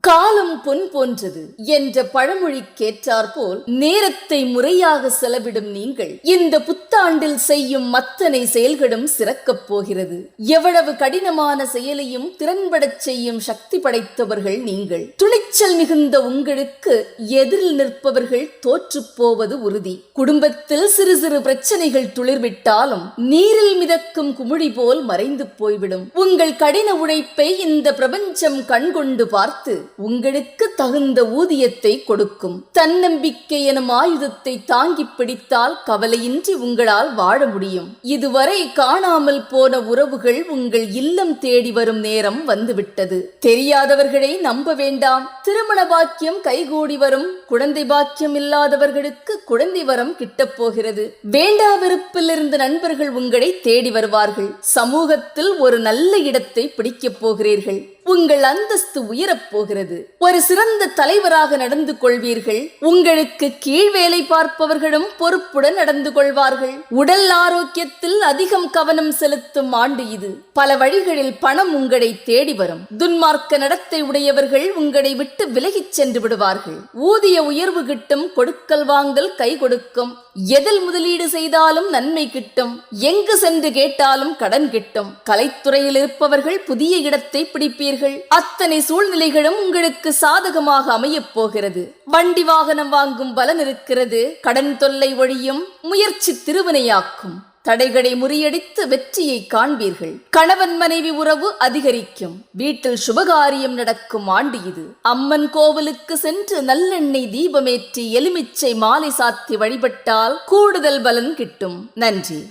காலம் பொன் போன்றது என்ற பழமொழிக்கேற்றாற்போல் நேரத்தை முறையாக செலவிடும் நீங்கள் இந்த புத்தாண்டில் செய்யும் அத்தனை செயல்களும் சிறக்கப் போகிறது. எவ்வளவு கடினமான செயலையும் திறன்படச் செய்யும் சக்தி படைத்தவர்கள் நீங்கள். துணிச்சல் மிகுந்த உங்களுக்கு எதிரில் நிற்பவர்கள் தோற்றுப் போவது உறுதி. குடும்பத்தில் சிறு சிறு பிரச்சனைகள் துளிர்விட்டாலும் நீரில் மிதக்கும் குமிழி போல் மறைந்து போய்விடும். உங்கள் கடின உழைப்பை இந்த பிரபஞ்சம் கண்கொண்டு பார்த்து உங்களுக்கு தகுந்த ஊதியத்தை கொடுக்கும். தன்னம்பிக்கை எனும் ஆயுதத்தை தாங்கி பிடித்தால் கவலையின்றி உங்களால் வாழ முடியும். இதுவரை காணாமல் போன உறவுகள் உங்கள் இல்லம் தேடி வரும் நேரம் வந்துவிட்டது. தெரியாதவர்களை நம்ப வேண்டாம். திருமண பாக்கியம் கைகூடி வரும். குழந்தை பாக்கியம் இல்லாதவர்களுக்கு குழந்தை வரம் கிட்டப் போகிறது. வேண்டா வெறுப்பில் இருந்த நண்பர்கள் உங்களை தேடி வருவார்கள். சமூகத்தில் ஒரு நல்ல இடத்தை பிடிக்கப் போகிறீர்கள். உங்கள் அந்தஸ்து உயரப் போகிறது. ஒரு சிறந்த தலைவராக நடந்து கொள்வீர்கள். உங்களுக்கு கீழ் வேலை பார்ப்பவர்களும் பொறுப்புடன் நடந்து கொள்வார்கள். உடல் ஆரோக்கியத்தில் அதிகம் கவனம் செலுத்தும் ஆண்டு இது. பல வழிகளில் பணம் உங்களை தேடி வரும். துன்மார்க்க நடத்தை உடையவர்கள் உங்களை விட்டு விலகிச் சென்று விடுவார்கள். ஊதிய உயர்வு கிட்டும். கொடுக்கல் வாங்கல் கை கொடுக்கும். எதில் முதலீடு செய்தாலும் நன்மை கிட்டும். எங்கு சென்று கேட்டாலும் கடன் கிட்டும். கலைத்துறையில் இருப்பவர்கள் புதிய இடத்தை பிடிப்பீர்கள். அத்தனை சூழ்நிலைகளும் உங்களுக்கு சாதகமாக அமையப் போகிறது. வண்டி வாகனம் வாங்கும் பலன் இருக்கிறது. கடன் தொல்லை ஒழியும். முயற்சி திருவினையாக்கும். தடைகளை முறியடித்து வெற்றியை காண்பீர்கள். கணவன் மனைவி உறவு அதிகரிக்கும். வீட்டில் சுபகாரியம் நடக்கும் ஆண்டு இது. அம்மன் கோவிலுக்கு சென்று நல்லெண்ணெய் தீபமேற்றி எலுமிச்சை மாலை சாத்தி வழிபட்டால் கூடுதல் பலன் கிட்டும். நன்றி.